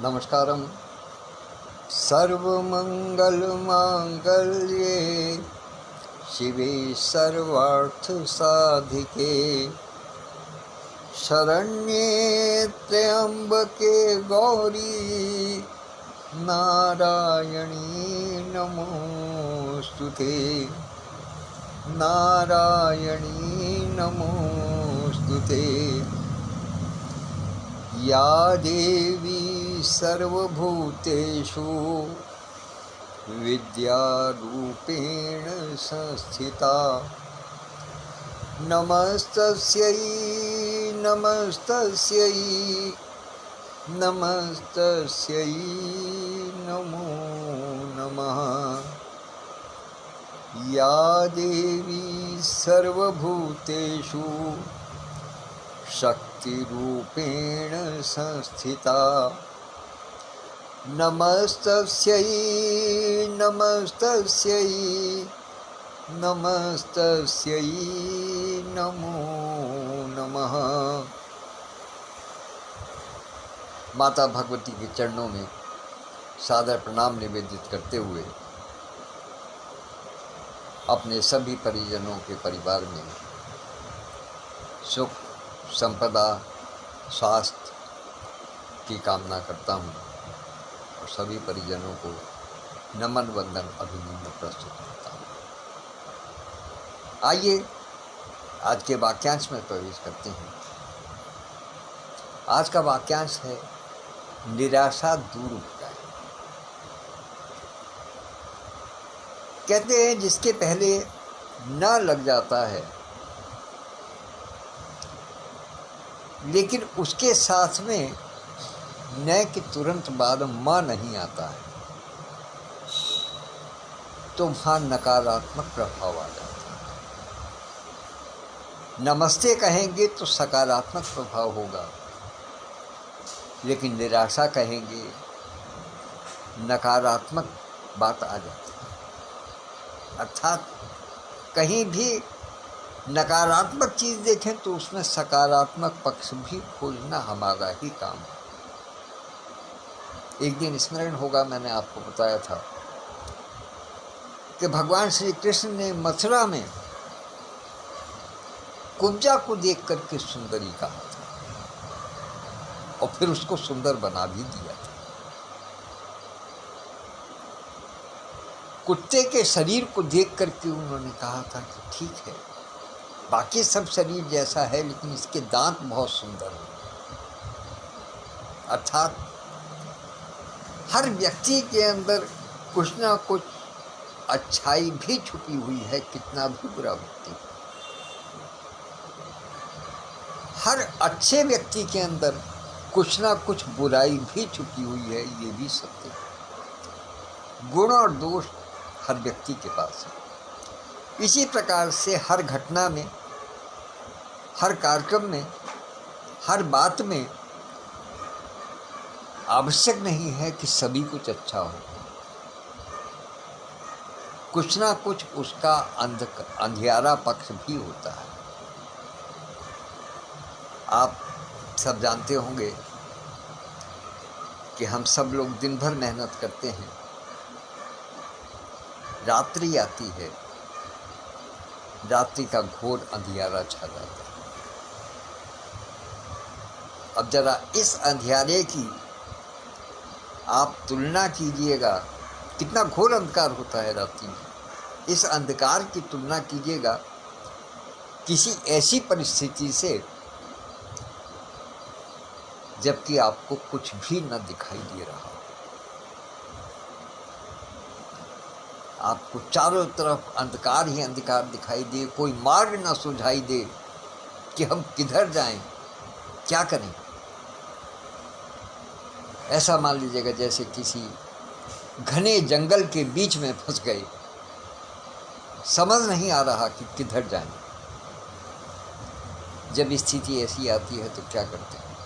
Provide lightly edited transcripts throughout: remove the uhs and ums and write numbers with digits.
नमस्कारम। सर्वमंगलमांगल्ये शिवे सर्वार्थसाधिके शरण्ये त्र्यंबके गौरी नारायणी नमोस्तुते। नारायणी नमोस्तुते। या देवी सर्वभूतेषु विद्यारूपेण संस्थिता नमस्तस्यै नमस्तस्यै नमस्तस्यै नमो नमः। या देवी सर्वभूतेषु शक्तिरूपेण संस्थिता नमस्तस्यै नमस्तस्यै नमस्तस्यै नमो नमः। माता भगवती के चरणों में सादर प्रणाम निवेदित करते हुए अपने सभी परिजनों के परिवार में सुख संपदा स्वास्थ्य की कामना करता हूँ और सभी परिजनों को नमन वंदन अभिनंदन प्रस्तुत करता हूँ। आइए आज के वाक्यांश में प्रवेश करते हैं। आज का वाक्यांश है निराशा दूर हो जाए। कहते हैं जिसके पहले न लग जाता है लेकिन उसके साथ में न के तुरंत बाद माँ नहीं आता है तो वहाँ नकारात्मक प्रभाव आ जाता है। नमस्ते कहेंगे तो सकारात्मक प्रभाव होगा, लेकिन निराशा कहेंगे नकारात्मक बात आ जाती है। अर्थात कहीं भी नकारात्मक चीज़ देखें तो उसमें सकारात्मक पक्ष भी खोजना हमारा ही काम है। एक दिन स्मरण होगा, मैंने आपको बताया था कि भगवान श्री कृष्ण ने मथुरा में कुब्जा को देख करके सुंदरी कहा था और फिर उसको सुंदर बना भी दिया था। कुत्ते के शरीर को देख करके उन्होंने कहा था कि ठीक है, बाकी सब शरीर जैसा है लेकिन इसके दांत बहुत सुंदर हैं। अर्थात हर व्यक्ति के अंदर कुछ ना कुछ अच्छाई भी छुपी हुई है, कितना भी बुरा व्यक्ति। हर अच्छे व्यक्ति के अंदर कुछ ना कुछ बुराई भी छुपी हुई है, ये भी सत्य है। गुण और दोष हर व्यक्ति के पास है। इसी प्रकार से हर घटना में, हर कार्यक्रम में, हर बात में आवश्यक नहीं है कि सभी कुछ अच्छा हो। कुछ ना कुछ उसका अंधियारा पक्ष भी होता है। आप सब जानते होंगे कि हम सब लोग दिन भर मेहनत करते हैं, रात्रि आती है, रात्रि का घोर अंधियारा छा जाता है। अब जरा इस अंधियारे की आप तुलना कीजिएगा, कितना घोर अंधकार होता है रात्रि में। इस अंधकार की तुलना कीजिएगा किसी ऐसी परिस्थिति से जबकि आपको कुछ भी न दिखाई दे रहा हो। आपको चारों तरफ अंधकार ही अंधकार दिखाई दे, कोई मार्ग न सुझाई दे कि हम किधर जाएं, क्या करें। ऐसा मान लीजिएगा जैसे किसी घने जंगल के बीच में फंस गए, समझ नहीं आ रहा कि किधर जाएं। जब स्थिति ऐसी आती है तो क्या करते हैं?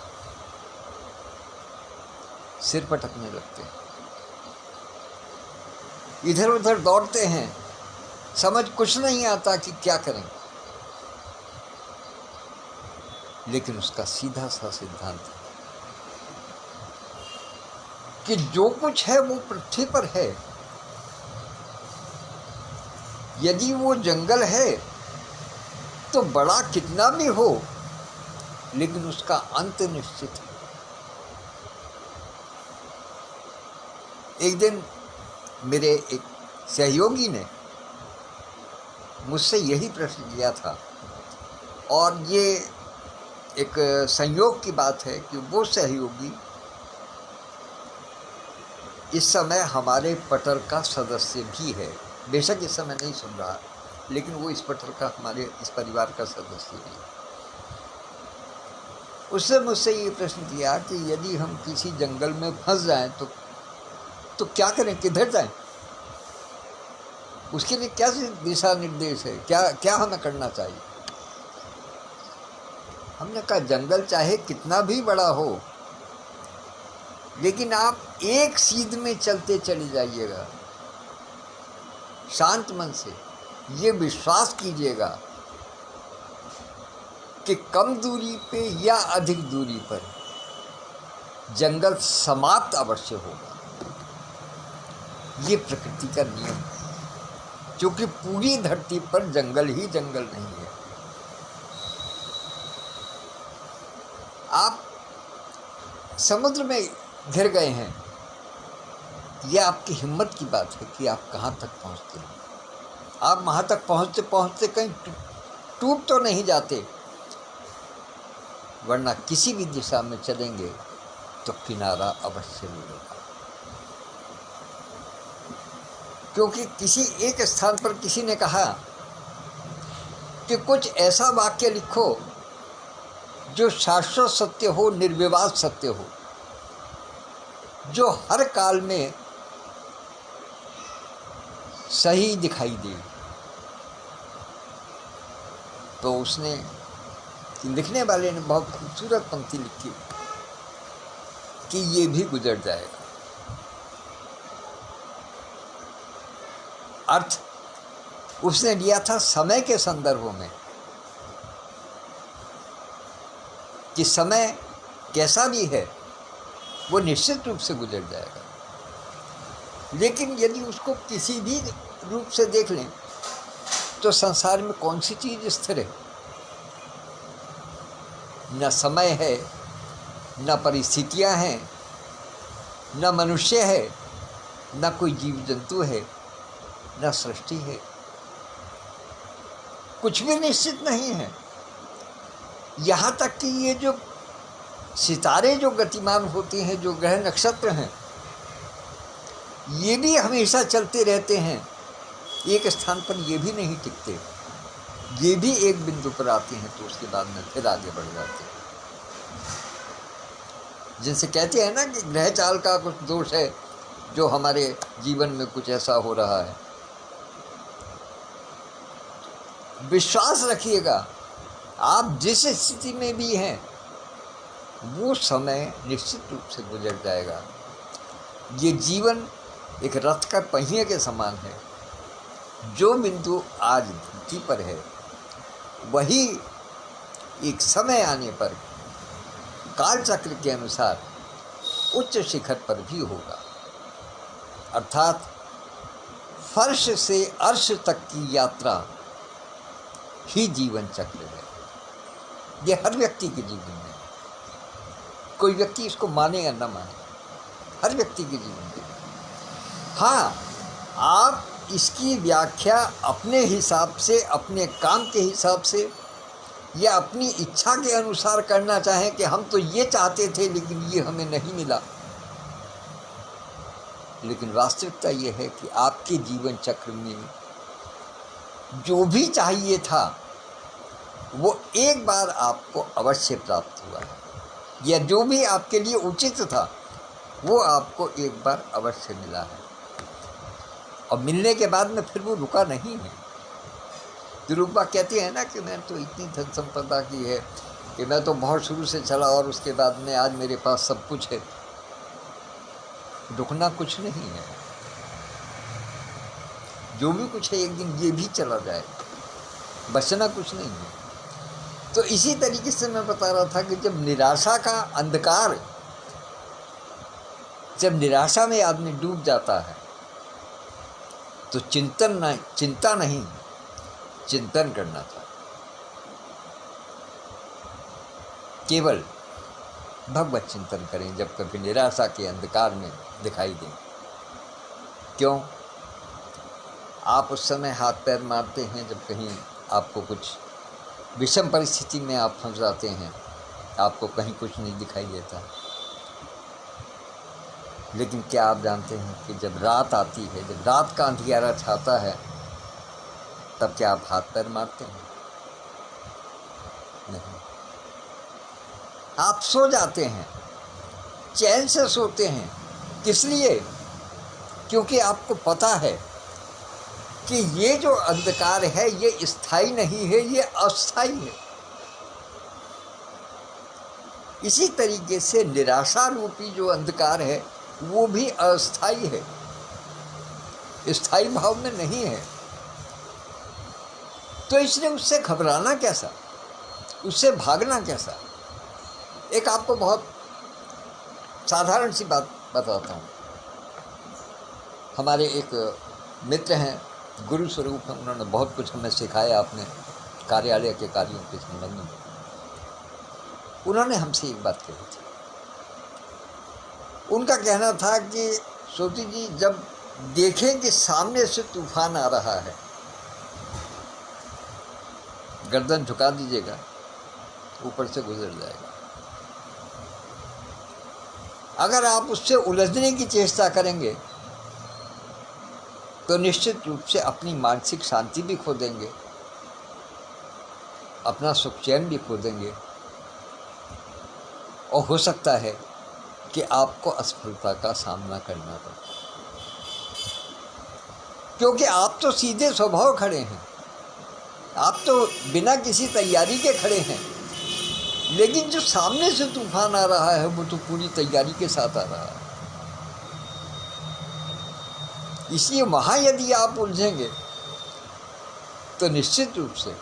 सिर पटकने लगते हैं, इधर उधर दौड़ते हैं, समझ कुछ नहीं आता कि क्या करें। लेकिन उसका सीधा सा सिद्धांत है, कि जो कुछ है वो पृथ्वी पर है। यदि वो जंगल है तो बड़ा कितना भी हो, लेकिन उसका अंत निश्चित है। एक दिन मेरे एक सहयोगी ने मुझसे यही प्रश्न किया था, और ये एक संयोग की बात है कि वो सहयोगी इस समय हमारे पटर का सदस्य भी है। बेशक इस समय नहीं सुन रहा, लेकिन वो इस पटर का, हमारे इस परिवार का सदस्य भी है। उसने मुझसे ये प्रश्न किया कि यदि हम किसी जंगल में फंस जाएं तो क्या करें, किधर जाएं, उसके लिए क्या दिशा निर्देश है, क्या हमें करना चाहिए। हमने कहा जंगल चाहे कितना भी बड़ा हो, लेकिन आप एक सीध में चलते चले जाइएगा, शांत मन से ये विश्वास कीजिएगा कि कम दूरी पे या अधिक दूरी पर जंगल समाप्त अवश्य होगा। ये प्रकृति का नियम है, क्योंकि पूरी धरती पर जंगल ही जंगल नहीं है। आप समुद्र में घिर गए हैं, यह आपकी हिम्मत की बात है कि आप कहाँ तक पहुँचते हैं। आप वहाँ तक पहुँचते पहुँचते कहीं टूट तो नहीं जाते, वरना किसी भी दिशा में चलेंगे तो किनारा अवश्य मिलेगा। क्योंकि किसी एक स्थान पर किसी ने कहा कि कुछ ऐसा वाक्य लिखो जो शाश्वत सत्य हो, निर्विवाद सत्य हो, जो हर काल में सही दिखाई दे। तो उसने, लिखने वाले ने बहुत खूबसूरत पंक्ति लिखी कि ये भी गुजर जाएगा। अर्थ उसने लिया था समय के संदर्भ में, कि समय कैसा भी है वो निश्चित रूप से गुजर जाएगा। लेकिन यदि उसको किसी भी रूप से देख लें तो संसार में कौन सी चीज़ स्थिर है? न समय है, न परिस्थितियां हैं, न मनुष्य है, न कोई जीव जंतु है, न सृष्टि है। कुछ भी निश्चित नहीं है। यहाँ तक कि ये जो सितारे जो गतिमान होते हैं, जो ग्रह नक्षत्र हैं, ये भी हमेशा चलते रहते हैं, एक स्थान पर ये भी नहीं टिकते। ये भी एक बिंदु पर आते हैं तो उसके बाद में फिर आगे बढ़ जाते हैं। जिनसे कहते हैं ना कि ग्रह चाल का कुछ दोष है, जो हमारे जीवन में कुछ ऐसा हो रहा है। विश्वास रखिएगा, आप जिस स्थिति में भी हैं वो समय निश्चित रूप से गुजर जाएगा। ये जीवन एक रथ का पहिए के समान है। जो बिंदु आज धरती पर है वही एक समय आने पर काल चक्र के अनुसार उच्च शिखर पर भी होगा। अर्थात फर्श से अर्श तक की यात्रा ही जीवन चक्र है। यह हर व्यक्ति के जीवन में, कोई व्यक्ति इसको माने या न माने, हर व्यक्ति के जीवन में। हाँ, आप इसकी व्याख्या अपने हिसाब से, अपने काम के हिसाब से या अपनी इच्छा के अनुसार करना चाहें कि हम तो ये चाहते थे लेकिन ये हमें नहीं मिला। लेकिन वास्तविकता ये है कि आपके जीवन चक्र में जो भी चाहिए था वो एक बार आपको अवश्य प्राप्त हुआ है, या जो भी आपके लिए उचित था वो आपको एक बार अवश्य मिला है। और मिलने के बाद में फिर वो रुका नहीं है। दिलरुबा कहते हैं ना कि मैं तो इतनी धन संपदा की है कि मैं तो बहुत शुरू से चला और उसके बाद में आज मेरे पास सब कुछ है। रुकना कुछ नहीं है। जो भी कुछ है एक दिन ये भी चला जाए, बचना कुछ नहीं है। तो इसी तरीके से मैं बता रहा था कि जब निराशा का अंधकार जब निराशा में आदमी डूब जाता है तो चिंता नहीं, चिंतन करना था। केवल भगवत चिंतन करें जब कभी निराशा के अंधकार में दिखाई दें। क्यों? आप उस समय हाथ पैर मारते हैं जब कहीं आपको कुछ विषम परिस्थिति में आप फंस जाते हैं, आपको कहीं कुछ नहीं दिखाई देता। लेकिन क्या आप जानते हैं कि जब रात आती है, जब रात का अंधियारा छाता है, तब क्या आप हाथ पैर मारते हैं? नहीं। आप सो जाते हैं, चैन से सोते हैं। किस लिए? क्योंकि आपको पता है कि ये जो अंधकार है ये स्थायी नहीं है, ये अस्थायी है। इसी तरीके से निराशा रूपी जो अंधकार है वो भी अस्थायी है, स्थायी भाव में नहीं है। तो इसलिए उससे घबराना कैसा, उससे भागना कैसा? एक आपको बहुत साधारण सी बात बताता हूँ। हमारे एक मित्र हैं, गुरु स्वरूप हैं, उन्होंने बहुत कुछ हमें सिखाया अपने कार्यालय के कार्यों के संबंध में। उन्होंने हमसे एक बात कही थी। उनका कहना था कि सोती जी, जब देखें कि सामने से तूफान आ रहा है, गर्दन झुका दीजिएगा, ऊपर से गुजर जाएगा। अगर आप उससे उलझने की चेष्टा करेंगे तो निश्चित रूप से अपनी मानसिक शांति भी खो देंगे, अपना सुख चैन भी खो देंगे, और हो सकता है कि आपको असफलता का सामना करना पड़े। क्योंकि आप तो सीधे स्वभाव खड़े हैं, आप तो बिना किसी तैयारी के खड़े हैं। लेकिन जो सामने से तूफान आ रहा है वो तो पूरी तैयारी के साथ आ रहा है। इसलिए वहाँ यदि आप उलझेंगे तो निश्चित रूप से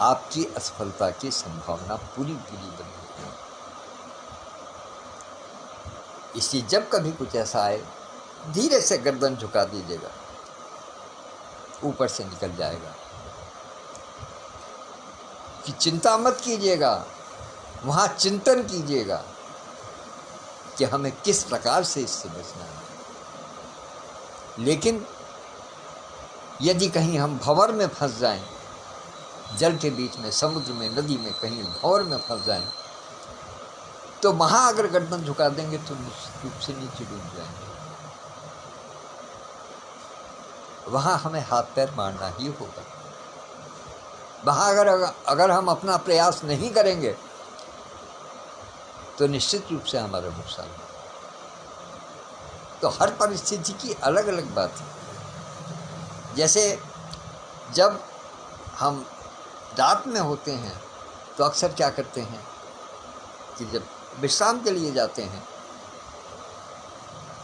आपकी असफलता की संभावना पूरी बनी। इसलिए जब कभी कुछ ऐसा आए, धीरे से गर्दन झुका दीजिएगा, ऊपर से निकल जाएगा। कि चिंता मत कीजिएगा, वहाँ चिंतन कीजिएगा कि हमें किस प्रकार से इससे बचना है। लेकिन यदि कहीं हम भंवर में फंस जाएं, जल के बीच में, समुद्र में, नदी में, कहीं भंवर में फंस जाएं, तो वहाँ अगर गर्दन झुका देंगे तो निश्चित रूप से नीचे डूब जाएंगे। वहाँ हमें हाथ पैर मारना ही होगा। वहाँ अगर हम अपना प्रयास नहीं करेंगे तो निश्चित रूप से हमारा नुकसान है। तो हर परिस्थिति की अलग अलग बात है। जैसे जब हम रात में होते हैं तो अक्सर क्या करते हैं कि जब विश्राम के लिए जाते हैं,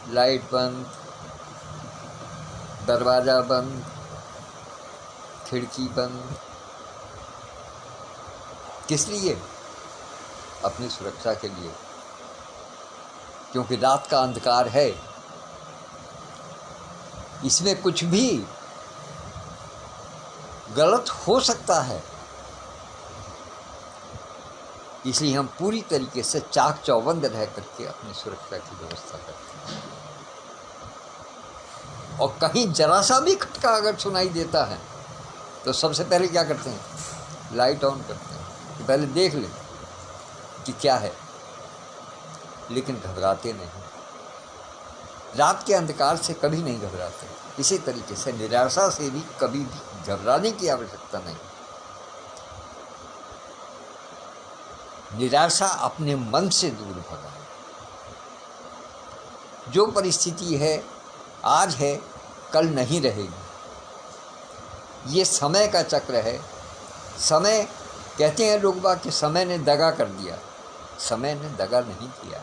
लाइट बंद, दरवाज़ा बंद, खिड़की बंद। किस लिए? अपनी सुरक्षा के लिए। क्योंकि रात का अंधकार है, इसमें कुछ भी गलत हो सकता है। इसलिए हम पूरी तरीके से चाक चौबंद रह करके अपनी सुरक्षा की व्यवस्था करते हैं। और कहीं जरा सा भी खटका अगर सुनाई देता है तो सबसे पहले क्या करते हैं? लाइट ऑन करते हैं कि पहले देख लें कि क्या है। लेकिन घबराते नहीं, रात के अंधकार से कभी नहीं घबराते। इसी तरीके से निराशा से भी कभी भी घबराने की आवश्यकता नहीं। निराशा अपने मन से दूर भगाए। जो परिस्थिति है आज है, कल नहीं रहेगी। ये समय का चक्र है। समय, कहते हैं लोग बाग कि समय ने दगा कर दिया। समय ने दगा नहीं किया।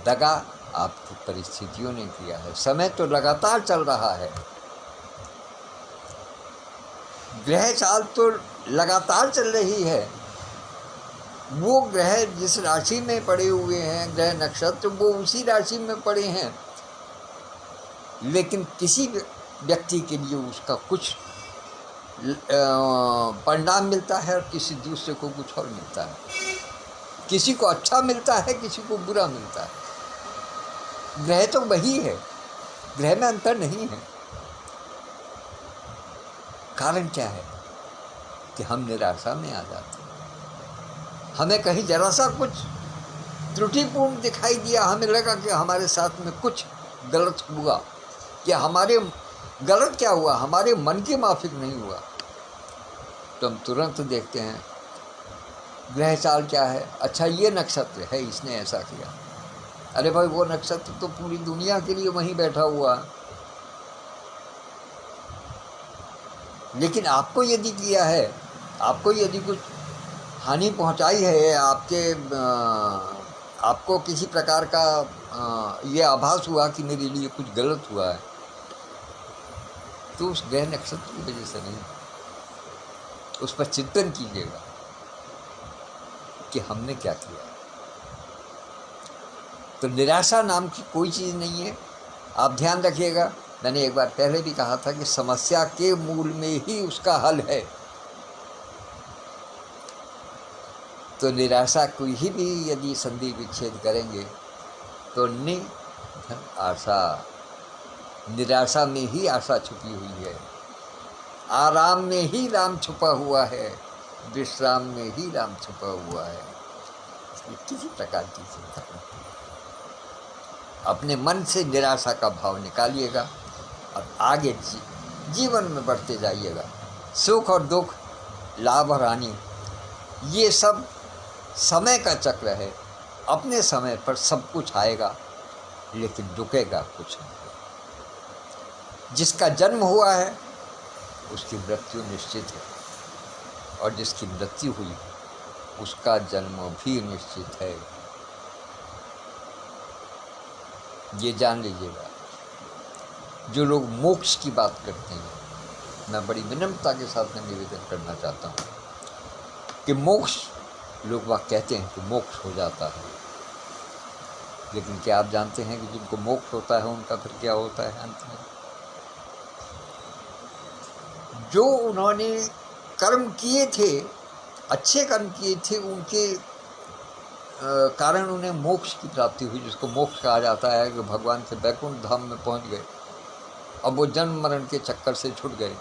दगा आपकी परिस्थितियों ने किया है। समय तो लगातार चल रहा है। ग्रह चाल तो लगातार चल रही है। वो ग्रह जिस राशि में पड़े हुए हैं, ग्रह नक्षत्र वो उसी राशि में पड़े हैं, लेकिन किसी व्यक्ति के लिए उसका कुछ परिणाम मिलता है और किसी दूसरे को कुछ और मिलता है। किसी को अच्छा मिलता है, किसी को बुरा मिलता है। ग्रह तो वही है, ग्रह में अंतर नहीं है। कारण क्या है कि हम निराशा में आ जाते हैं। हमें कहीं जरा सा कुछ त्रुटिपूर्ण दिखाई दिया, हमें लगा कि हमारे साथ में कुछ गलत हुआ, कि हमारे गलत क्या हुआ, हमारे मन की माफिक नहीं हुआ, तो हम तुरंत देखते हैं ग्रह चाल क्या है। अच्छा ये नक्षत्र है, इसने ऐसा किया। अरे भाई वो नक्षत्र तो पूरी दुनिया के लिए वहीं बैठा हुआ है, लेकिन आपको यदि किया है, आपको यदि कुछ हानि पहुंचाई है, आपको किसी प्रकार का ये आभास हुआ कि मेरे लिए कुछ गलत हुआ है, तो उस ग्रह नक्षत्र की वजह से नहीं, उस पर चिंतन कीजिएगा कि हमने क्या किया। तो निराशा नाम की कोई चीज़ नहीं है। आप ध्यान रखिएगा, मैंने एक बार पहले भी कहा था कि समस्या के मूल में ही उसका हल है। तो निराशा को ही भी यदि संधि विच्छेद करेंगे तो निधन आशा, निराशा में ही आशा छुपी हुई है। आराम में ही राम छुपा हुआ है, विश्राम में ही राम छुपा हुआ है। इसलिए किसी प्रकार की चिंता नहीं। अपने मन से निराशा का भाव निकालिएगा और आगे जीवन में बढ़ते जाइएगा। सुख और दुख, लाभ और हानि, ये सब समय का चक्र है। अपने समय पर सब कुछ आएगा, लेकिन रुकेगा कुछ नहीं। जिसका जन्म हुआ है उसकी मृत्यु निश्चित है, और जिसकी मृत्यु हुई उसका जन्म भी निश्चित है। ये जान लीजिएगा। जो लोग मोक्ष की बात करते हैं, मैं बड़ी विनम्रता के साथ में निवेदन करना चाहता हूँ कि मोक्ष, लोग वह कहते हैं कि मोक्ष हो जाता है, लेकिन क्या आप जानते हैं कि जिनको मोक्ष होता है उनका फिर क्या होता है अंत में? जो उन्होंने कर्म किए थे, अच्छे कर्म किए थे, उनके कारण उन्हें मोक्ष की प्राप्ति हुई, जिसको मोक्ष कहा जाता है, कि भगवान के वैकुंठ धाम में पहुंच गए। अब वो जन्म मरण के चक्कर से छूट गए,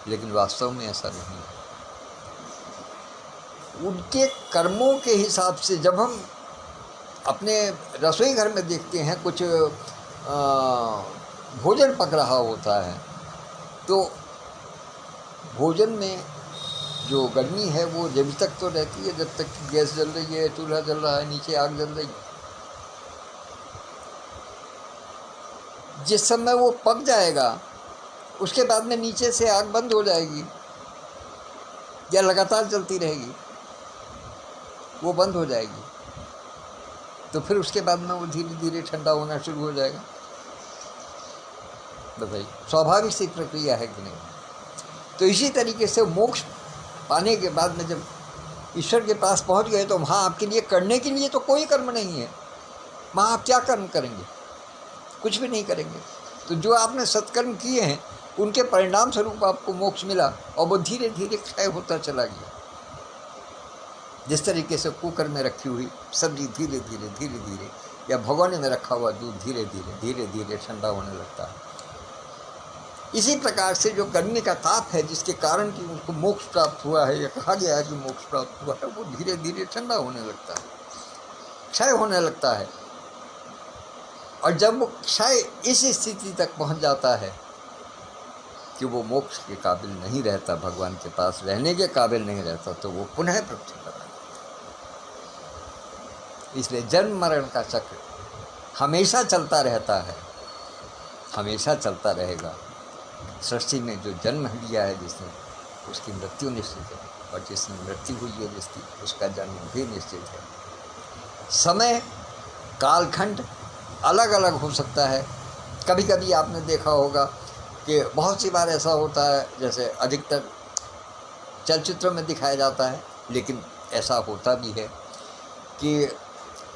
लेकिन वास्तव में ऐसा नहीं है। उनके कर्मों के हिसाब से जब हम अपने रसोई घर में देखते हैं कुछ भोजन पक रहा होता है, तो भोजन में जो गर्मी है वो जब तक तो रहती है जब तक कि गैस जल रही है, चूल्हा जल रहा है, नीचे आग जल रही है। जिस समय वो पक जाएगा उसके बाद में नीचे से आग बंद हो जाएगी या लगातार चलती रहेगी, वो बंद हो जाएगी। तो फिर उसके बाद में वो धीरे धीरे ठंडा होना शुरू हो जाएगा। तो भाई स्वाभाविक सी प्रक्रिया है कि नहीं? तो इसी तरीके से मोक्ष पाने के बाद में जब ईश्वर के पास पहुंच गए तो वहाँ आपके लिए करने के लिए तो कोई कर्म नहीं है। वहाँ आप क्या कर्म करेंगे? कुछ भी नहीं करेंगे। तो जो आपने सत्कर्म किए हैं उनके परिणाम स्वरूप आपको मोक्ष मिला, और वो धीरे धीरे क्षय होता चला गया। जिस तरीके से कुकर में रखी हुई सब्जी धीरे धीरे धीरे धीरे, या भगोने में रखा हुआ दूध धीरे धीरे धीरे धीरे ठंडा होने लगता है, इसी प्रकार से जो गर्मी का ताप है जिसके कारण कि उसको मोक्ष प्राप्त हुआ है या कहा गया है कि मोक्ष प्राप्त हुआ है, वो धीरे धीरे ठंडा होने लगता है, क्षय होने लगता है। और जब वो क्षय इस स्थिति तक पहुंच जाता है कि वो मोक्ष के काबिल नहीं रहता, भगवान के पास रहने के काबिल नहीं रहता, तो वो पुनः पृथ्वी पर आता। इसलिए जन्म मरण का चक्र हमेशा चलता रहता है, हमेशा चलता रहेगा। सृष्टि में जो जन्म लिया है जिसने, उसकी मृत्यु निश्चित है, और जिसने मृत्यु हुई है जिसकी, उसका जन्म भी निश्चित है। समय कालखंड अलग अलग हो सकता है। कभी कभी आपने देखा होगा कि बहुत सी बार ऐसा होता है, जैसे अधिकतर चलचित्रों में दिखाया जाता है, लेकिन ऐसा होता भी है कि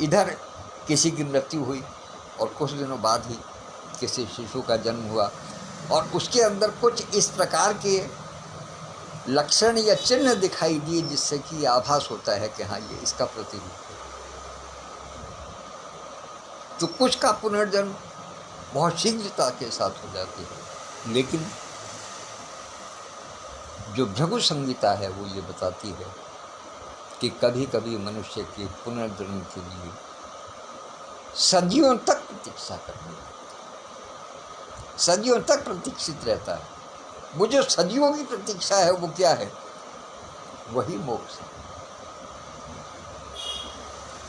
इधर किसी की मृत्यु हुई और कुछ दिनों बाद ही किसी शिशु का जन्म हुआ और उसके अंदर कुछ इस प्रकार के लक्षण या चिन्ह दिखाई दिए जिससे कि आभास होता है कि हाँ ये इसका प्रतिरूप है। तो कुछ का पुनर्जन्म बहुत शीघ्रता के साथ हो जाती है, लेकिन जो भृगु संहिता है वो ये बताती है कि कभी कभी मनुष्य के पुनर्जन्म के लिए सदियों तक प्रतीक्षा करनी है, सदियों तक प्रतीक्षित रहता है। वो जो सदियों की प्रतीक्षा है वो क्या है? वही मोक्ष है,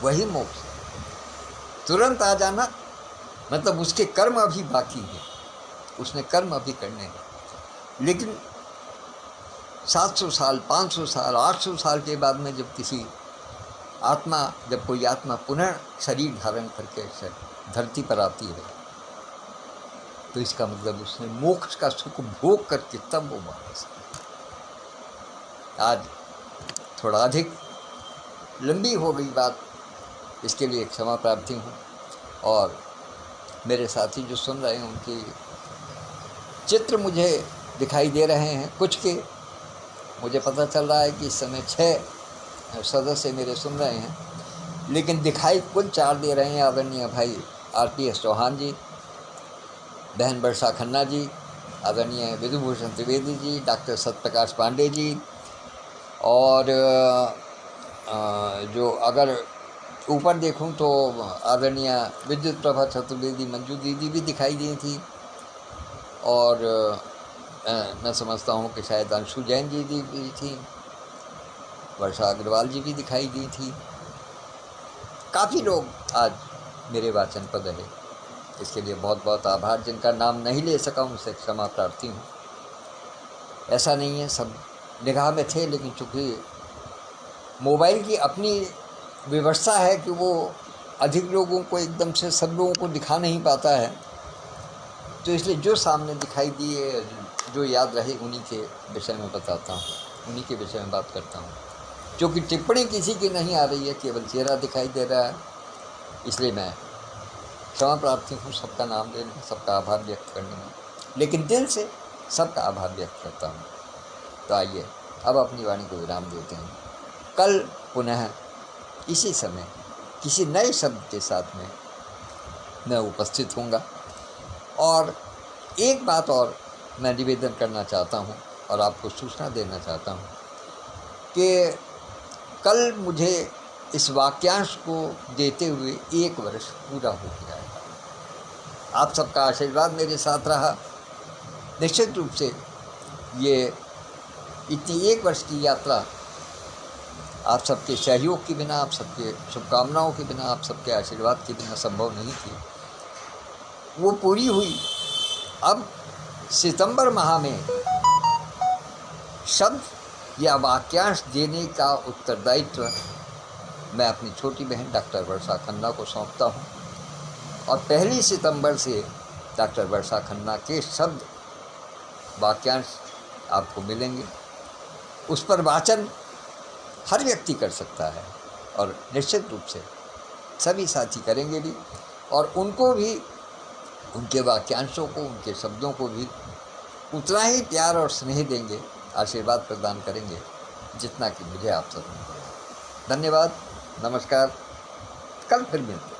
वही मोक्ष है। तुरंत आ जाना मतलब उसके कर्म अभी बाकी हैं, उसने कर्म अभी करने हैं, लेकिन 700 साल, 500 साल, 800 साल के बाद में जब कोई आत्मा पुनः शरीर धारण करके धरती पर आती है तो इसका मतलब उसने मोक्ष का सुख भोग करके तब वो वापस। आज थोड़ा अधिक लंबी हो गई बात, इसके लिए क्षमा प्रार्थी हूँ। और मेरे साथी जो सुन रहे हैं उनके चित्र मुझे दिखाई दे रहे हैं, कुछ के मुझे पता चल रहा है कि इस समय 6 सदस्य मेरे सुन रहे हैं, लेकिन दिखाई कुल 4 दे रहे हैं। आदरणीय भाई RPS चौहान जी, बहन वर्षा खन्ना जी, आदरणीय विधुभूषण त्रिवेदी जी, डॉक्टर सत्यप्रकाश पांडे जी, और जो अगर ऊपर देखूं तो आदरणीय विद्युत प्रभा चतुर्वेदी मंजू दीदी भी दिखाई दी थी, और मैं समझता हूँ कि शायद अंशु जैन जी भी थी, वर्षा अग्रवाल जी भी दिखाई दी थी। काफ़ी लोग आज मेरे वाचन पर रहे, इसके लिए बहुत बहुत आभार। जिनका नाम नहीं ले सका उनसे क्षमा प्रार्थी हूँ। ऐसा नहीं है, सब निगाह में थे, लेकिन चूँकि मोबाइल की अपनी व्यवस्था है कि वो अधिक लोगों को एकदम से सब लोगों को दिखा नहीं पाता है, तो इसलिए जो सामने दिखाई दिए, जो याद रहे, उन्हीं के विषय में बताता हूँ, उन्हीं के विषय में बात करता हूँ। क्योंकि टिप्पणी किसी की नहीं आ रही है, केवल चेहरा दिखाई दे रहा है, इसलिए मैं क्षमा प्रार्थी हूँ सबका नाम लेने में, सबका आभार व्यक्त करने में, लेकिन दिल से सबका आभार व्यक्त करता हूँ। तो आइए अब अपनी वाणी को विराम देते हैं। कल पुनः इसी समय किसी नए शब्द के साथ में मैं उपस्थित होऊंगा। और एक बात और मैं निवेदन करना चाहता हूँ और आपको सूचना देना चाहता हूँ कि कल मुझे इस वाक्यांश को देते हुए 1 वर्ष पूरा हो गया है। आप सबका आशीर्वाद मेरे साथ रहा। निश्चित रूप से ये इतनी 1 वर्ष की यात्रा आप सबके सहयोग के बिना, आप सबके शुभकामनाओं के बिना, आप सबके आशीर्वाद के बिना संभव नहीं थी। वो पूरी हुई। अब सितंबर माह में शब्द या वाक्यांश देने का उत्तरदायित्व मैं अपनी छोटी बहन डॉक्टर वर्षा खन्ना को सौंपता हूँ, और 1 सितंबर से डॉक्टर वर्षा खन्ना के शब्द वाक्यांश आपको मिलेंगे। उस पर वाचन हर व्यक्ति कर सकता है, और निश्चित रूप से सभी साथी करेंगे भी, और उनको भी, उनके वाक्यांशों को, उनके शब्दों को भी उतना ही प्यार और स्नेह देंगे, आशीर्वाद प्रदान करेंगे जितना कि मुझे आप सब। धन्यवाद, नमस्कार, कल फिर मिलते हैं।